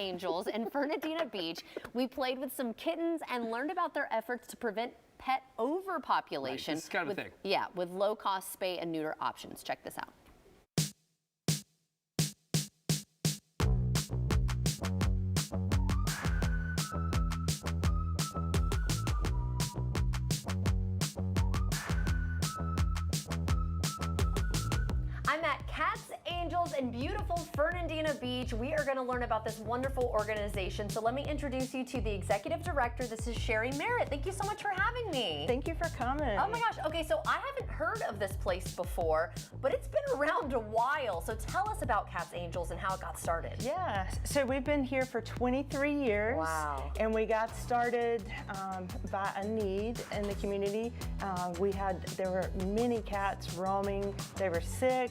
Angels in Fernandina Beach. We played with some kittens and learned about their efforts to prevent pet overpopulation. Right, this is kind of a thing. Yeah, with low-cost spay and neuter options. Check this out. I'm at Cats Angels in beautiful Fernandina Beach. We are going to learn about this wonderful organization. So let me introduce you to the executive director. This is Merritt. Thank you so much for having me. Thank you for coming. Oh my gosh. Okay, so I haven't heard of this place before, but it's been around a while. So tell us about Cats Angels and how it got started. Yeah, so we've been here for 23 years. Wow. And we got started by a need in the community. There were many cats roaming. They were sick,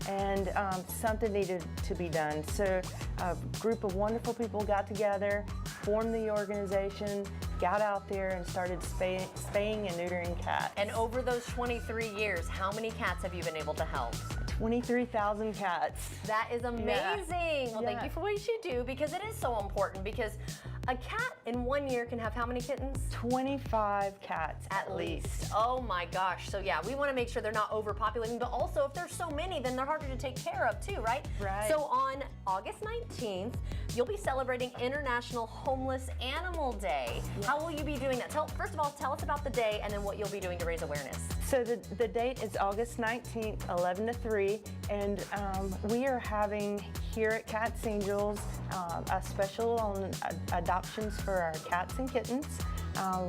and something needed to be done. So a group of wonderful people got together, formed the organization, got out there and started spaying and neutering cats. And over those 23 years, how many cats have you been able to help? 23,000 cats. That is amazing. Yeah. Well, thank you for what you do, because it is so important, because a cat in 1 year can have how many kittens? 25 cats at least. Oh my gosh. So yeah, we want to make sure they're not overpopulating, but also if there's so many, then they're harder to take care of too, right? Right. So on August 19th, you'll be celebrating International Homeless Animal Day. Yes. How will you be doing that? First of all, tell us about the day and then what you'll be doing to raise awareness. So the date is August 19th, 11 to 3, and we are having here at Cats Angels a special on adoptions for our cats and kittens.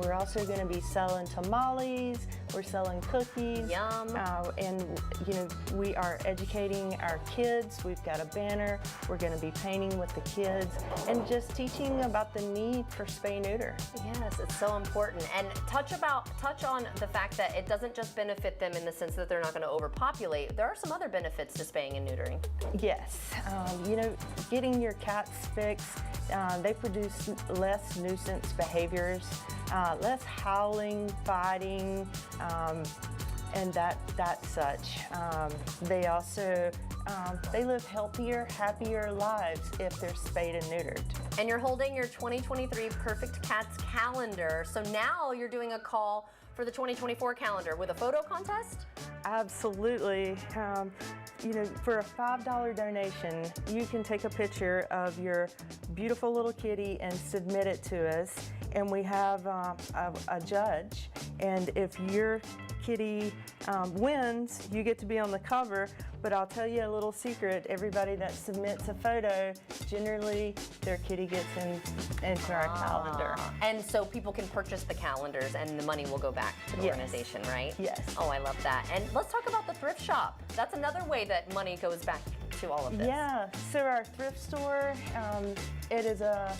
We're also going to be selling tamales, we're selling cookies. Yum. And you know, we are educating our kids. We've got a banner. We're going to be painting with the kids and just teaching about the need for spay neuter. Yes, it's so important. And touch on the fact that it doesn't just benefit them in the sense that they're not going to overpopulate. There are some other benefits to spaying and neutering. Yes, you know, getting your cats fixed. They produce less nuisance behaviors, less howling, fighting, and that such. They also they live healthier, happier lives if they're spayed and neutered. And you're holding your 2023 Perfect Cats calendar. So now you're doing a call for the 2024 calendar with a photo contest? Absolutely. You know, for a $5 donation, you can take a picture of your beautiful little kitty and submit it to us. And we have a judge. And if your kitty wins, you get to be on the cover. But I'll tell you a little secret. Everybody that submits a photo, generally their kitty gets into our calendar. And so people can purchase the calendars and the money will go back to the organization, right? Yes. Oh, I love that. And let's talk about the thrift shop. That's another way that money goes back to all of this. Yeah, so our thrift store, it is a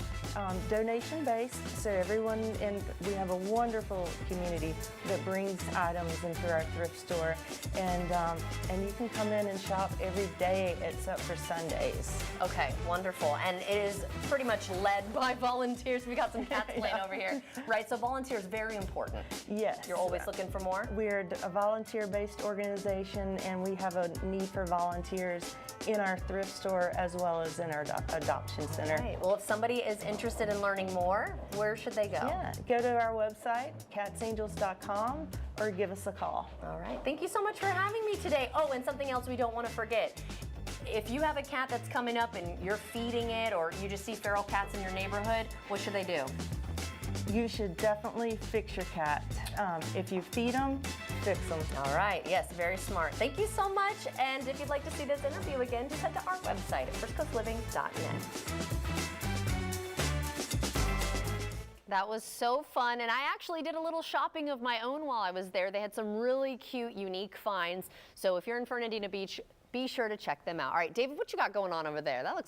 donation based, so everyone, and we have a wonderful community that brings items into our thrift store, and you can come in and shop every day except for Sundays. Okay, wonderful. And it is pretty much led by volunteers. We got some cats playing over here, right? So volunteers, very important. Yes. You're always looking for more? We're a volunteer-based organization, and we have a need for volunteers in our thrift store as well as in our adoption center. Right. Well, if somebody is interested in learning more, where should they go? Yeah, go to our website, catsangels.com, or give us a call. All right. Thank you so much for having me today. Oh, and something else we don't want to forget. If you have a cat that's coming up and you're feeding it, or you just see feral cats in your neighborhood, what should they do? You should definitely fix your cat. If you feed them, fix them. All right, yes, very smart. Thank you so much. And if you'd like to see this interview again, just head to our website at firstcoastliving.net. That was so fun, and I actually did a little shopping of my own while I was there. They had some really cute, unique finds. So if you're in Fernandina Beach, be sure to check them out. All right, David, what you got going on over there? That looks